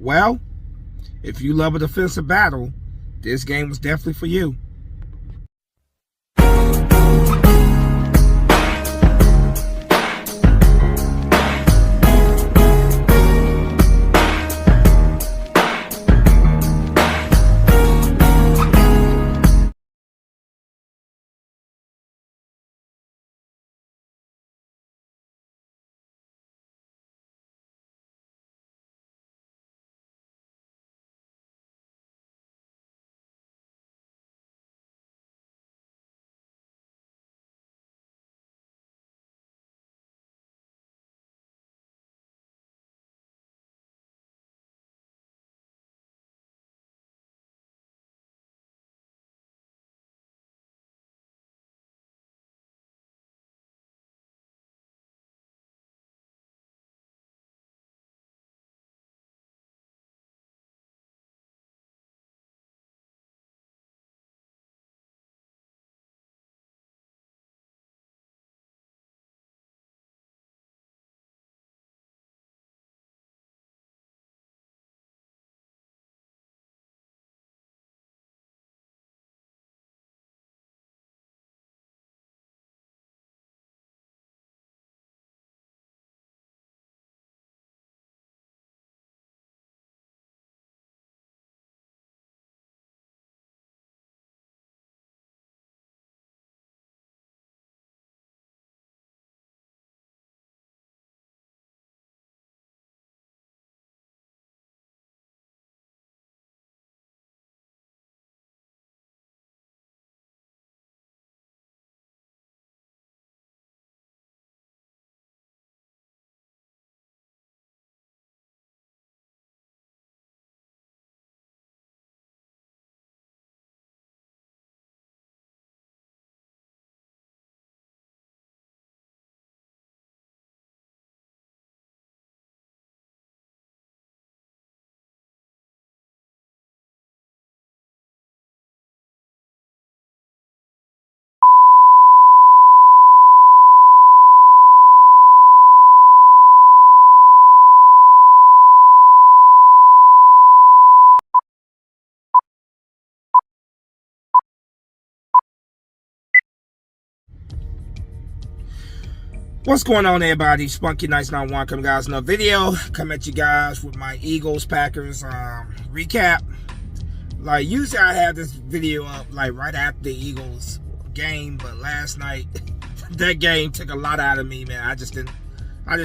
Well, if you love a defensive battle, this game was definitely for you. What's going on, everybody? Spunky Nights 91 coming, guys, another video. Come at you guys with my Eagles Packers recap. Like, usually I have this video up like right after the Eagles game, but last night that game took a lot out of me, man. I did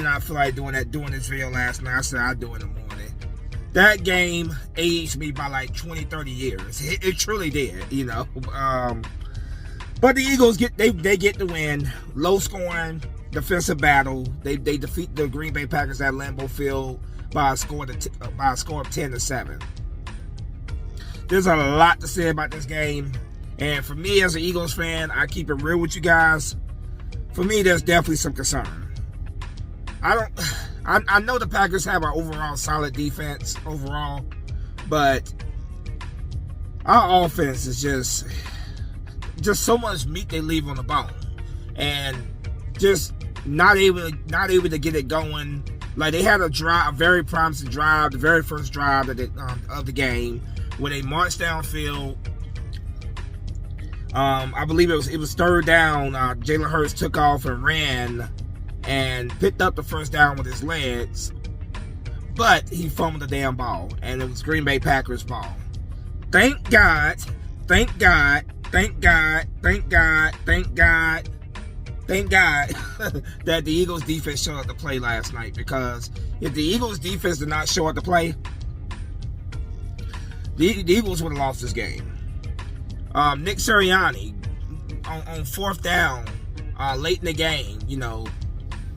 not feel like doing this video last night. I said I'd do it in the morning. That game aged me by like 20-30 years. It truly did, you know. But the Eagles get the win. Low scoring defensive battle. They defeat the Greenbay Packers at Lambeau Field by a score of 10-7. There's a lot to say about this game, and for me as an Eagles fan, I keep it real with you guys. For me, there's definitely some concern. I know the Packers have an overall solid defense overall, but our offense is just so much meat they leave on the bone, and just not able to get it going. Like, they had a very promising drive, the very first drive of the game, where they marched downfield. I believe it was third down. Jalen Hurts took off and ran and picked up the first down with his legs, but he fumbled the damn ball, and it was Green Bay Packers ball. Thank God that the Eagles defense showed up to play last night, because if the Eagles defense did not show up to play, the Eagles would have lost this game. Nick Sirianni on fourth down late in the game, you know,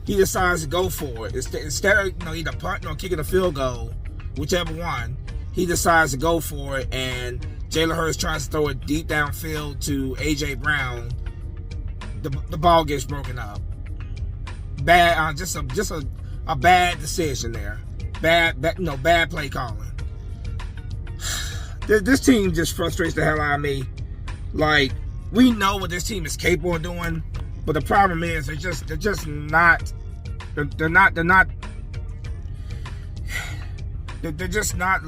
he decides to go for it instead of, you know, either punting or kicking a field goal, whichever one. He decides to go for it, and Jalen Hurts tries to throw it deep downfield to A.J. Brown. The ball gets broken up. Bad, just a bad decision there. Bad play calling. This team just frustrates the hell out of me. Like, we know what this team is capable of doing, but the problem is they're They're just not,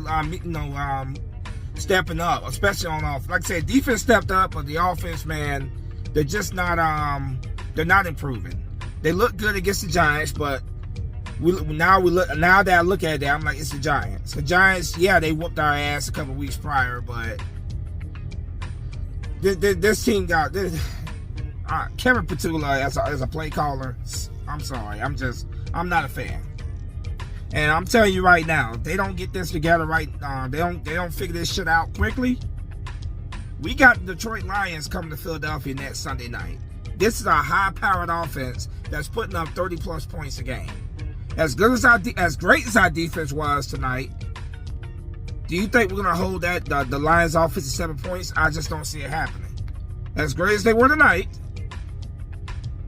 stepping up, especially on offense. Like I said, defense stepped up, but the offense, man, they're just not. They're not improving. They look good against the Giants, but now that I look at it, I'm like, it's the Giants. The Giants, yeah, they whooped our ass a couple weeks prior, but this team got Kevin Petula as a play caller. I'm sorry, I'm not a fan. And I'm telling you right now, if they don't get this together right, they don't figure this shit out quickly. We got the Detroit Lions coming to Philadelphia next Sunday night. This is a high-powered offense that's putting up 30-plus points a game. As great as our defense was tonight, do you think we're gonna hold the Lions offense to 7 points? I just don't see it happening. As great as they were tonight,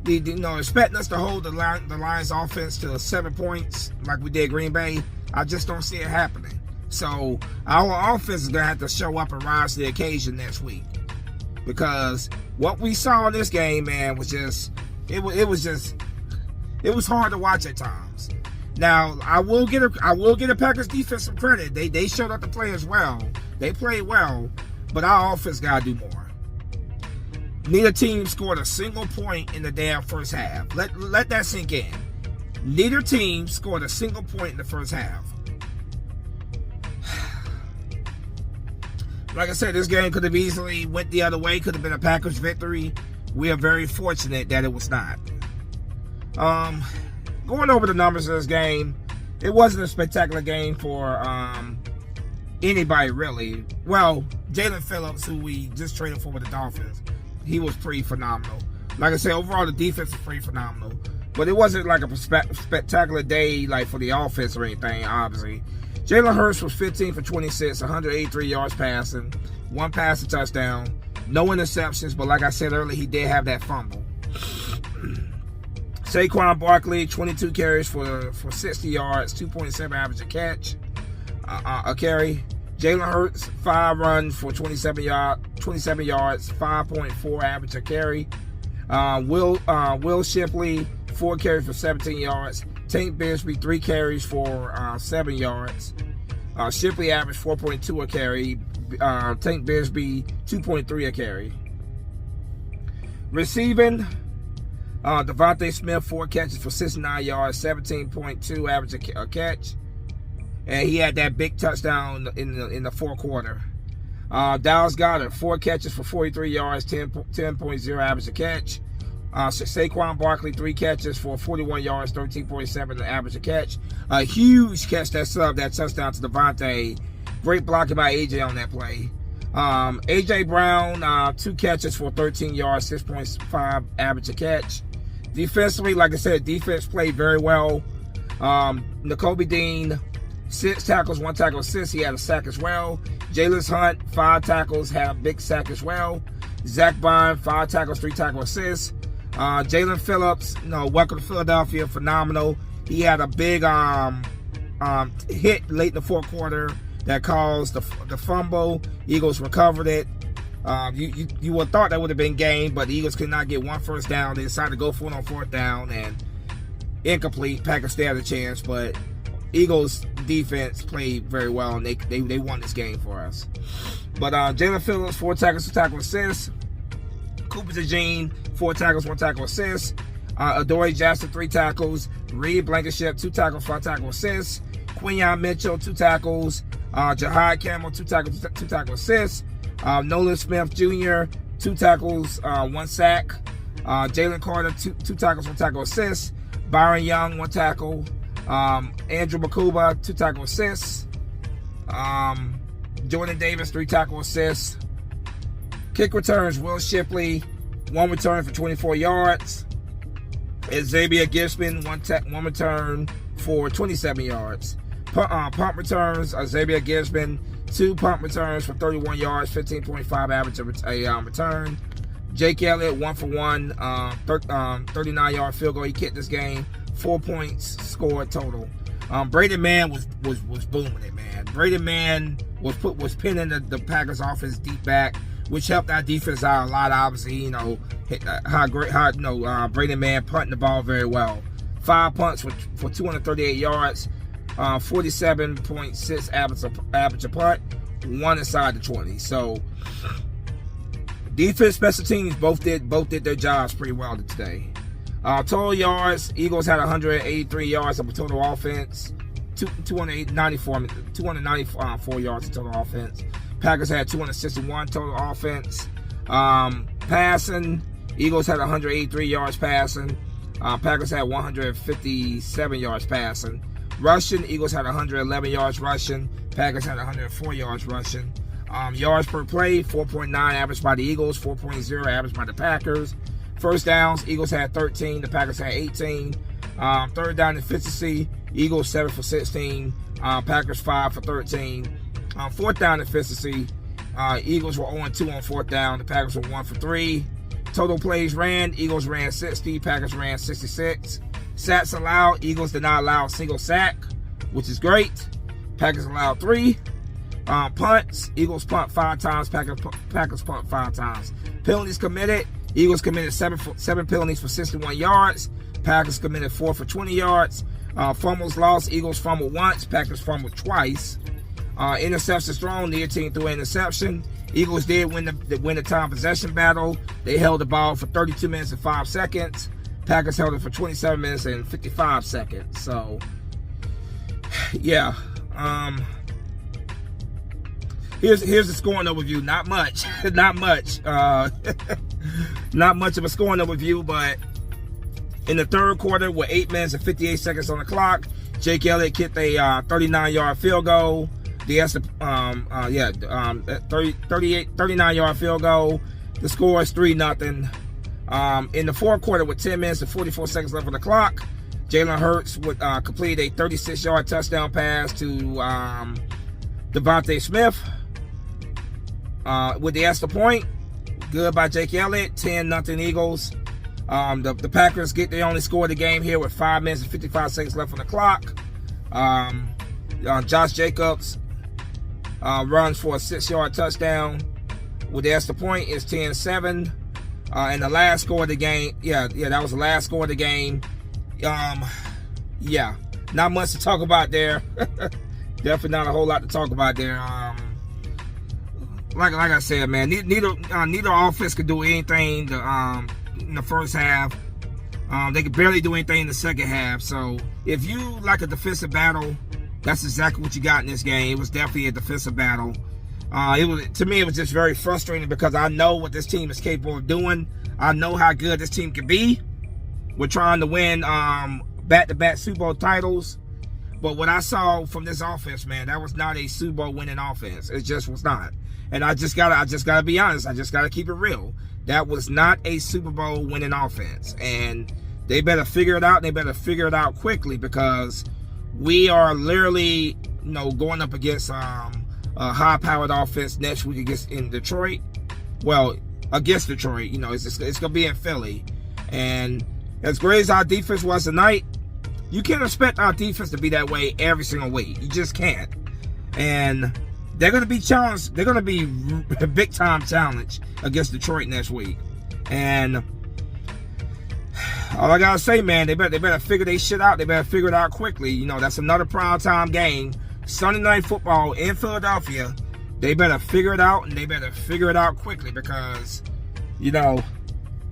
expecting us to hold the Lions offense to 7 points like we did Green Bay, I just don't see it happening. So our offense is gonna have to show up and rise to the occasion next week, because what we saw in this game, man, was just it was hard to watch at times. Now I will get a Packers defense some credit. They showed up to play as well. They played well, but our offense gotta do more. Neither team scored a single point in the damn first half. Let that sink in. Neither team scored a single point in the first half. Like I said, this game could have easily went the other way. Could have been a Packers victory. We are very fortunate that it was not. Going over the numbers of this game, it wasn't a spectacular game for anybody really. Well, Jaelin Phillips, who we just traded for with the Dolphins, he was pretty phenomenal. Like I said, overall the defense was pretty phenomenal. But it wasn't like a spectacular day like for the offense or anything, obviously. Jalen Hurts was 15 for 26, 183 yards passing, 1 passing touchdown, no interceptions, but like I said earlier, he did have that fumble. Saquon Barkley, 22 carries for 60 yards, 2.7 average a carry. Jalen Hurts, 5 runs for 27 yards, 5.4 average a carry. Will Shipley, 4 carries for 17 yards. Tank Bigsby, 3 carries for 7 yards. Shipley averaged 4.2 a carry. Tank Bigsby, 2.3 a carry. Receiving, Devontae Smith, 4 catches for 69 yards, 17.2 average a catch. And he had that big touchdown in the fourth quarter. Dallas Goedert, 4 catches for 43 yards, 10.0 average a catch. Saquon Barkley, 3 catches for 41 yards, 13.7 average a catch. A huge catch that touchdown to Devontae. Great blocking by AJ on that play. AJ Brown, 2 catches for 13 yards, 6.5 average a catch. Defensively, like I said, defense played very well. Nakobe Dean, 6 tackles, 1 tackle assist. He had a sack as well. Jalen Hunt, 5 tackles, had a big sack as well. Zach Bond, 5 tackles, 3 tackle assists. Jaelin Phillips, welcome to Philadelphia, phenomenal. He had a big hit late in the fourth quarter that caused the fumble. Eagles recovered it. You would have thought that would have been game, but the Eagles could not get 1 first down. They decided to go for it on 4th down, and incomplete. Packers still had a chance, but Eagles defense played very well, and they won this game for us. But Jaelin Phillips, 4 tackles, 2 tackle assists. Cooper DeJean, 4 tackles, 1 tackle assist. Adoree Jackson, 3 tackles. Reed Blankenship, 2 tackles, 5 tackle assists. Quinyon Mitchell, 2 tackles. Jahad Campbell, 2 tackles, 2 tackle assists. Nolan Smith Jr., 2 tackles, 1 sack. Jalen Carter, 2 tackles, 1 tackle assists. Byron Young, 1 tackle. Andrew Makuba, 2 tackle assists. Jordan Davis, 3 tackle assists. Kick returns, Will Shipley, 1 return for 24 yards. Xavier Gibson, 1 return for 27 yards. Punt returns, Xavier Gibson, 2 punt returns for 31 yards, 15.5 average a return. Jake Elliott, 1 for 1, 39-yard field goal. He kicked this game. 4 points scored total. Braden Mann was booming it, man. Braden Mann was pinning the Packers offense deep back, which helped our defense out a lot. Obviously, Braden Mann punting the ball very well. 5 punts for 238 yards. 47.6 average a punt, 1 inside the 20. So defense, special teams both did their jobs pretty well today. Total yards, Eagles had 183 yards of total offense, 294 yards of total offense. Packers had 261 total offense. Passing, Eagles had 183 yards passing. Packers had 157 yards passing. Rushing, Eagles had 111 yards rushing. Packers had 104 yards rushing. Yards per play, 4.9 average by the Eagles, 4.0 average by the Packers. First downs, Eagles had 13, the Packers had 18. Third down efficiency, Eagles 7 for 16, Packers 5 for 13. Fourth down efficiency, Eagles were 0-2 on fourth down, the Packers were 1 for 3. Total plays ran, Eagles ran 60, Packers ran 66. Sacks allowed, Eagles did not allow a single sack, which is great. Packers allowed 3. Punts, Eagles punt 5 times, Packers punt 5 times. Penalties committed, Eagles committed 7 penalties for 61 yards. Packers committed 4 for 20 yards. Fumbles lost, Eagles fumbled once, Packers fumbled twice. Interceptions thrown, neither team threw an interception. Eagles did win the time possession battle. They held the ball for 32 minutes and 5 seconds. Packers held it for 27 minutes and 55 seconds. So, yeah. Here's the scoring overview. Not much. Not much. Not much of a scoring overview, but in the third quarter, with 8 minutes and 58 seconds on the clock, Jake Elliott kicked a 39-yard field goal. The 39-yard field goal. The score is 3-0. In the fourth quarter, with 10 minutes and 44 seconds left on the clock, Jalen Hurts would complete a 36-yard touchdown pass to Devontae Smith with the extra point. Good by Jake Elliott. 10-0 Eagles. The Packers they only scored the game here with 5 minutes and 55 seconds left on the clock. Josh Jacobs runs for a 6-yard touchdown with the extra point. Is 10-7. And the last score of the game, that was the last score of the game. Not much to talk about there. Definitely not a whole lot to talk about there. Like I said, man, neither offense could do anything in the first half. They could barely do anything in the second half. So if you like a defensive battle, that's exactly what you got in this game. It was definitely a defensive battle. To me, it was just very frustrating because I know what this team is capable of doing. I know how good this team can be. We're trying to win back-to-back Super Bowl titles. But what I saw from this offense, man, that was not a Super Bowl winning offense. It just was not. And I just gotta be honest. I just gotta keep it real. That was not a Super Bowl winning offense. And they better figure it out. They better figure it out quickly because we are literally, going up against a high-powered offense next week in Detroit. Well, against Detroit, it's going to be in Philly. And as great as our defense was tonight, you can't expect our defense to be that way every single week. You just can't. And they're going to be challenged. They're going to be a big-time challenge against Detroit next week. And all I got to say, man, they better figure their shit out. They better figure it out quickly. That's another primetime game. Sunday Night Football in Philadelphia. They better figure it out, and they better figure it out quickly because,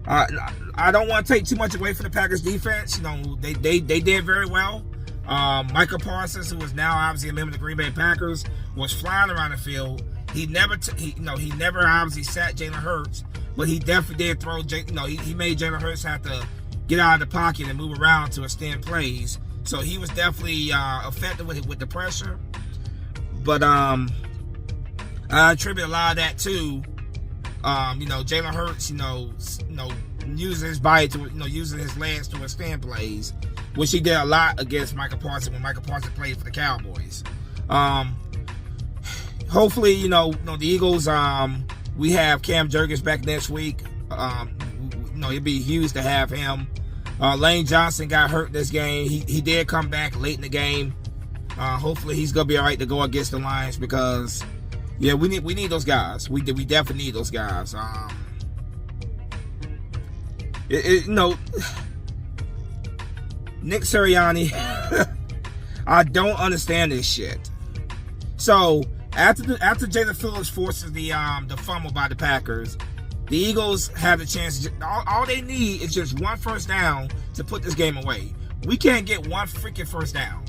I don't want to take too much away from the Packers defense. They did very well. Micah Parsons, who is now obviously a member of the Green Bay Packers, was flying around the field. He never obviously sat Jalen Hurts, but he definitely did throw. He made Jalen Hurts have to get out of the pocket and move around to extend plays. So he was definitely effective with the pressure. But I attribute a lot of that to Jalen Hurts, using his body to, using his legs to extend plays, which he did a lot against Micah Parsons when Micah Parsons played for the Cowboys. Hopefully, the Eagles, we have Cam Jurgens back next week. It'd be huge to have him. Lane Johnson got hurt this game. He did come back late in the game. Hopefully he's gonna be all right to go against the Lions because, we need those guys. We definitely need those guys. Nick Sirianni. I don't understand this shit. So after Jaelin Phillips forces the fumble by the Packers, the Eagles have the chance. All they need is just one first down to put this game away. We can't get one freaking first down.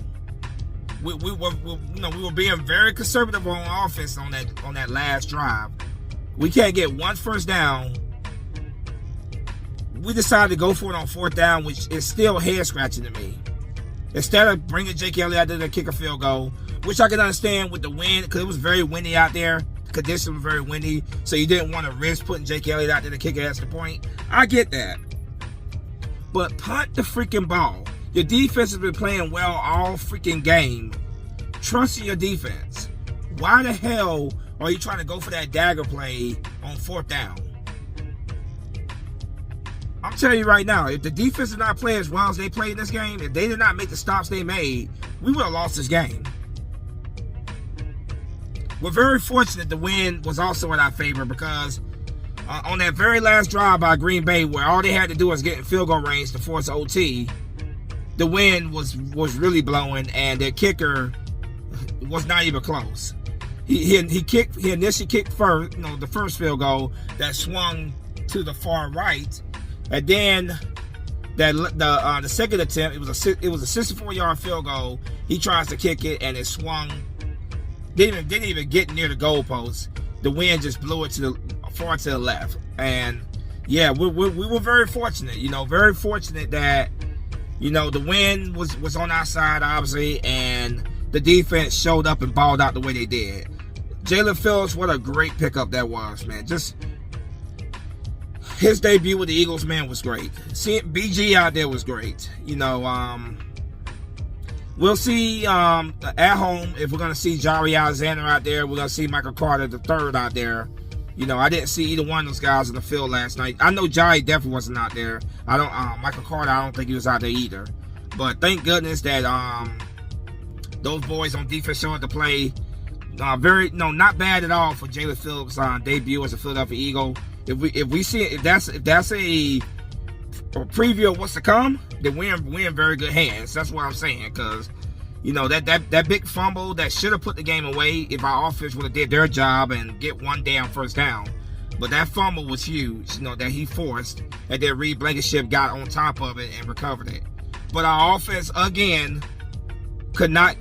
We were being very conservative on offense on that last drive. We can't get one first down. We decided to go for it on fourth down, which is still head scratching to me. Instead of bringing Jake Elliott out there to kick a field goal, which I can understand with the wind, because it was very windy out there. The conditions were very windy, so you didn't want to risk putting Jake Elliott out there to kick it extra point. I get that. But punt the freaking ball. Your defense has been playing well all freaking game. Trust in your defense. Why the hell are you trying to go for that dagger play on fourth down? I'm telling you right now, if the defense did not play as well as they played in this game, if they did not make the stops they made, we would have lost this game. We're very fortunate the win was also in our favor, because on that very last drive by Green Bay, where all they had to do was get in field goal range to force OT, the wind was really blowing, and their kicker was not even close. He initially kicked first, the first field goal that swung to the far right, and then the second attempt, it was a 64-yard field goal. He tries to kick it, and it swung. Didn't even get near the goalpost. The wind just blew it far to the left. And yeah, we were very fortunate. Very fortunate that the wind was on our side, obviously, and the defense showed up and balled out the way they did. Jaelin Phillips, what a great pickup that was, man. Just his debut with the Eagles, man, was great. Seeing BG out there was great. We'll see at home if we're going to see Jaire Alexander out there. We're going to see Michael Carter III out there. I didn't see either one of those guys in the field last night. I know Jaire definitely wasn't out there. Michael Carter, I don't think he was out there either. But thank goodness that those boys on defense showed up to play. Not bad at all for Jaelin Phillips' debut as a Philadelphia Eagle. If we see it, if that's a preview of what's to come, then we're in very good hands. That's what I'm saying, because that big fumble that should have put the game away if our offense would have did their job and get one damn first down. But that fumble was huge, that he forced, and then Reed Blankenship got on top of it and recovered it. But our offense again could not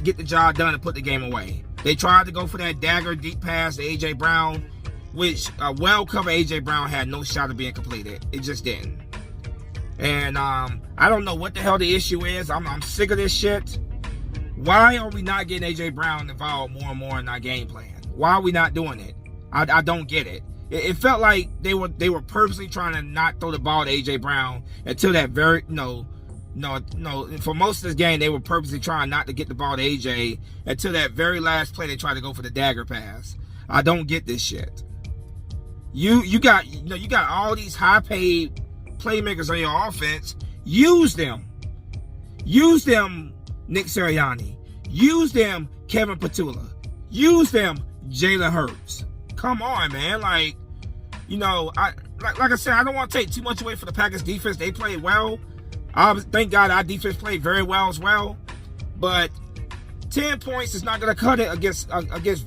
get the job done and put the game away. They tried to go for that dagger deep pass to AJ Brown, which a well-covered AJ Brown had no shot of being completed. It just didn't. And I don't know what the hell the issue is. I'm sick of this shit. Why are we not getting AJ Brown involved more and more in our game plan? Why are we not doing it? I don't get it. It felt like they were purposely trying to not throw the ball to AJ Brown until that very for most of this game they were purposely trying not to get the ball to AJ until that very last play. They tried to go for the dagger pass. I don't get this shit. You got all these high-paid playmakers on your offense. Use them, Nick Sirianni. Use them, Kevin Petula. Use them, Jalen Hurts. Come on, man. Like I said, I don't want to take too much away from the Packers defense. They played well. Thank God our defense played very well as well. But 10 points is not going to cut it against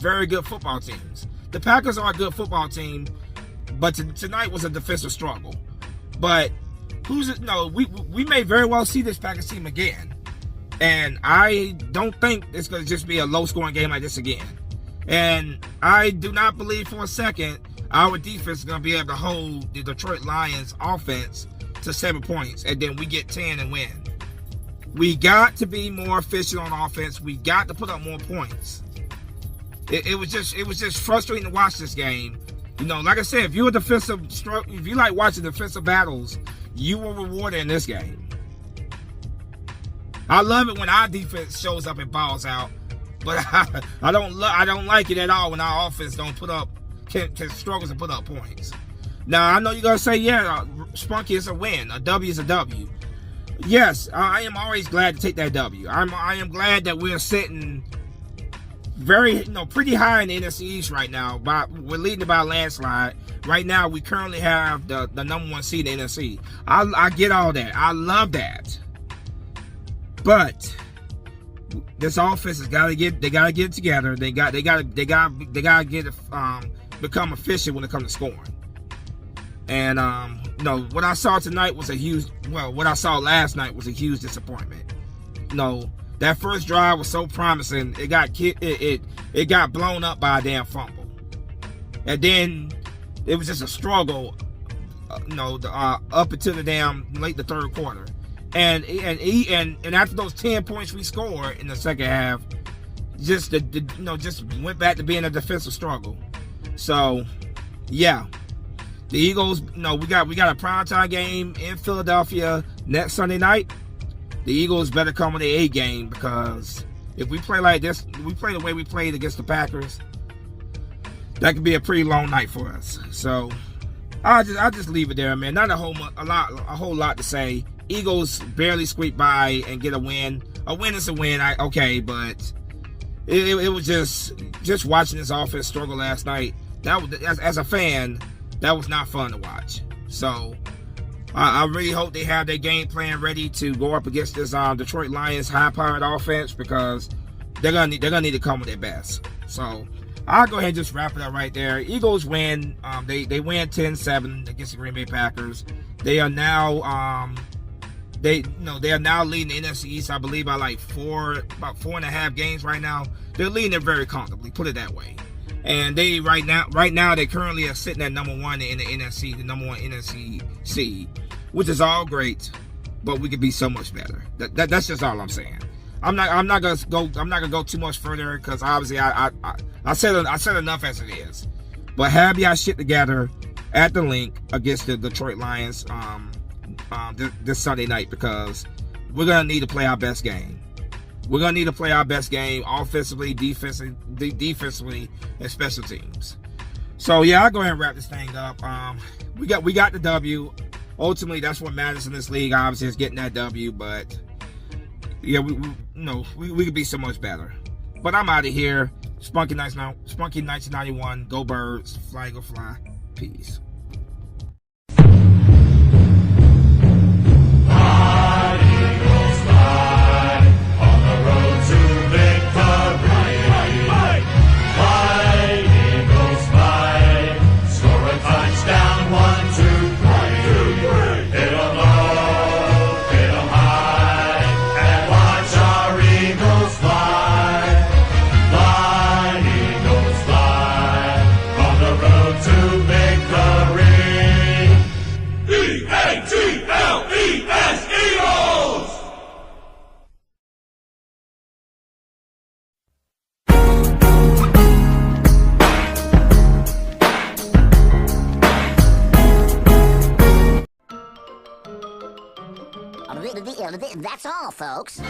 very good football teams. The Packers are a good football team, but tonight was a defensive struggle. But we may very well see this Packers team again. And I don't think it's going to just be a low-scoring game like this again. And I do not believe for a second our defense is going to be able to hold the Detroit Lions offense to 7 points, and then we get 10 and win. We got to be more efficient on offense. We got to put up more points. It was just frustrating to watch this game. Like I said, if you like watching defensive battles, you were rewarded in this game. I love it when our defense shows up and balls out, but I don't like it at all when our offense can struggle to put up points. Now I know you're gonna say, yeah, Spunky, is a win. A W is a W. Yes, I am always glad to take that W. I am glad that we're sitting very, pretty high in the NFC East right now. We're leading by a landslide. Right now, we currently have the number 1 seed in the NFC. I get all that. I love that. But this offense has got to get it together. They got to get become efficient when it comes to scoring. And no, what I saw tonight was what I saw last night was a huge disappointment. No, that first drive was so promising. It got blown up by a damn fumble, and then it was just a struggle. Up until the damn late the third quarter, and after those 10 points we scored in the second half, just went back to being a defensive struggle. So, yeah, the Eagles. No, we got a primetime game in Philadelphia next Sunday night. The Eagles better come with the A game, because if we play like this, we play the way we played against the Packers, that could be a pretty long night for us. So I'll just leave it there, man. Not a whole lot to say. Eagles barely squeaked by and get a win. A win is a win, okay, but it was just watching this offense struggle last night. That was, as a fan, that was not fun to watch. So I really hope they have their game plan ready to go up against this Detroit Lions high-powered offense, because they're gonna need to come with their best. So I'll go ahead and just wrap it up right there. Eagles win. They win 10-7 against the Green Bay Packers. They are now they are now leading the NFC East, I believe, by about 4.5 games right now. They're leading it very comfortably, put it that way. And they right now they currently are sitting at number one in the NFC, the number one NFC seed, which is all great, but we could be so much better. That's just all I'm saying. I'm not gonna go too much further, because obviously I said enough as it is. But have y'all shit together at the link against the Detroit Lions this Sunday night, because we're gonna need to play our best game. We're gonna need to play our best game offensively, defensively, and special teams. So yeah, I'll go ahead and wrap this thing up. We got the W. Ultimately, that's what matters in this league. Obviously, is getting that W, but yeah, we could be so much better. But I'm out of here. Spunky 1991. Go Birds. Fly, go fly. Peace. That's all, folks.